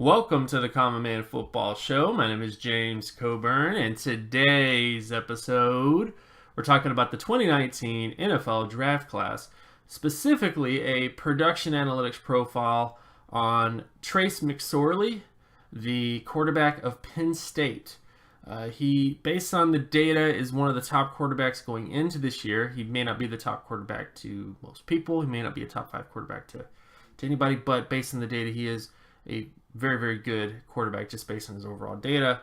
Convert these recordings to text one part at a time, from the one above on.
Welcome to the Common Man Football Show. My name is James Coburn, and today's episode, we're talking about the 2019 NFL Draft Class, specifically a production analytics profile on Trace McSorley, the quarterback of Penn State. He, based on the data, is one of the top quarterbacks going into this year. He may not be the top quarterback to most people. He may not be a top 5 quarterback to anybody, but based on the data, he is a very, very good quarterback just based on his overall data.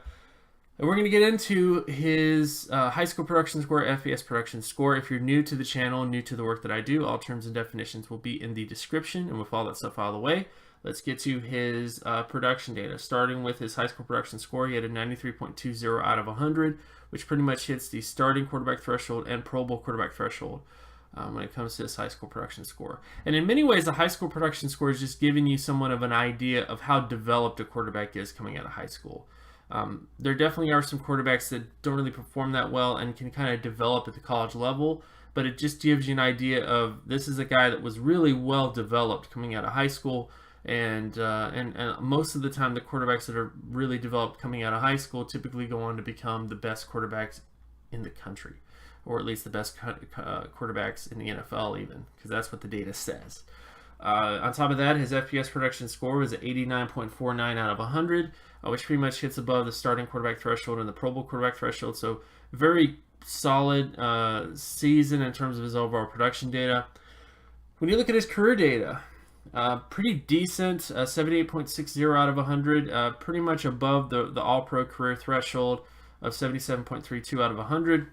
And we're going to get into his high school production score, FBS production score. If you're new to the channel, new to the work that I do, all terms and definitions will be in the description. And with all that stuff out of the way, let's get to his production data. Starting with his high school production score, he had a 93.20 out of 100, which pretty much hits the starting quarterback threshold and Pro Bowl quarterback threshold when it comes to his high school production score. And in many ways, the high school production score is just giving you somewhat of an idea of how developed a quarterback is coming out of high school. There definitely are some quarterbacks that don't really perform that well and can kind of develop at the college level, but it just gives you an idea of this is a guy that was really well developed coming out of high school. And most of the time, the quarterbacks that are really developed coming out of high school typically go on to become the best quarterbacks in the country, or at least the best quarterbacks in the NFL even, because that's what the data says. On top of that, his FBS production score was at 89.49 out of 100, which pretty much hits above the starting quarterback threshold and the Pro Bowl quarterback threshold. So very solid season in terms of his overall production data. When you look at his career data, pretty decent, 78.60 out of 100, pretty much above the All-Pro career threshold of 77.32 out of 100.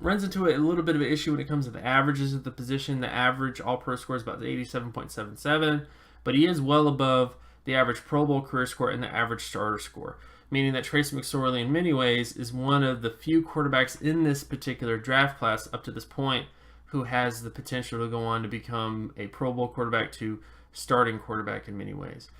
Runs into a little bit of an issue when it comes to the averages of the position. The average All-Pro score is about 87.77, but he is well above the average Pro Bowl career score and the average starter score, meaning that Trace McSorley in many ways is one of the few quarterbacks in this particular draft class up to this point who has the potential to go on to become a Pro Bowl quarterback to starting quarterback in many ways.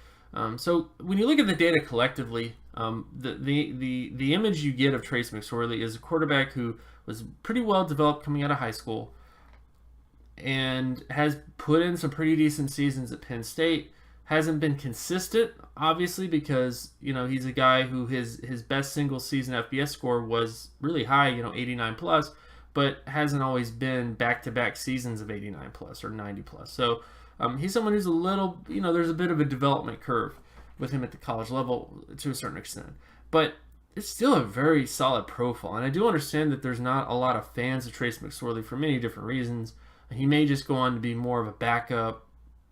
So when you look at the data collectively, the image you get of Trace McSorley is a quarterback who was pretty well developed coming out of high school and has put in some pretty decent seasons at Penn State. Hasn't been consistent, obviously, because he's a guy who his best single season FBS score was really high, 89 plus, but hasn't always been back-to-back seasons of 89 plus or 90 plus. So he's someone who's a little, there's a bit of a development curve with him at the college level to a certain extent. But it's still a very solid profile. And I do understand that there's not a lot of fans of Trace McSorley for many different reasons. He may just go on to be more of a backup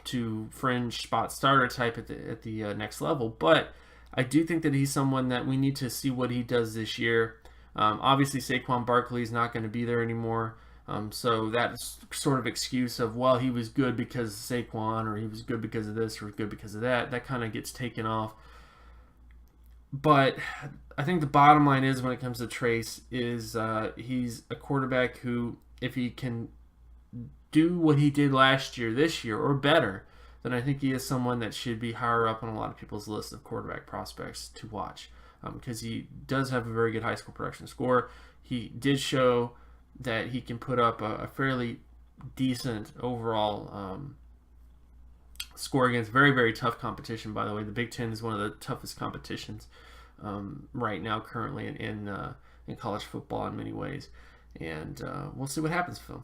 to fringe spot starter type at the next level. But I do think that he's someone that we need to see what he does this year. Obviously, Saquon Barkley is not going to be there anymore. So that sort of excuse of, well, he was good because of Saquon, or he was good because of this, or good because of that kind of gets taken off. But I think the bottom line is, when it comes to Trace, is he's a quarterback who, if he can do what he did last year, this year, or better, then I think he is someone that should be higher up on a lot of people's list of quarterback prospects to watch, because he does have a very good high school production score. He did show that he can put up a fairly decent overall score against very, very tough competition. By the way, the Big Ten is one of the toughest competitions right now, currently in college football in many ways, and we'll see what happens with him.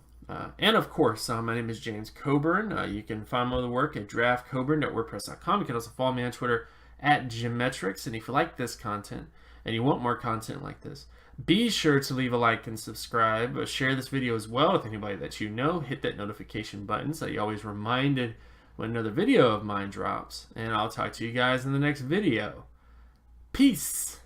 And of course, my name is James Coburn. You can find more of the work at draftcoburn.wordpress.com. You can also follow me on Twitter at Geometrics. And if you like this content and you want more content like this, be sure to leave a like and subscribe. Share this video as well with anybody that you know. Hit that notification button so you're always reminded when another video of mine drops. And I'll talk to you guys in the next video. Peace.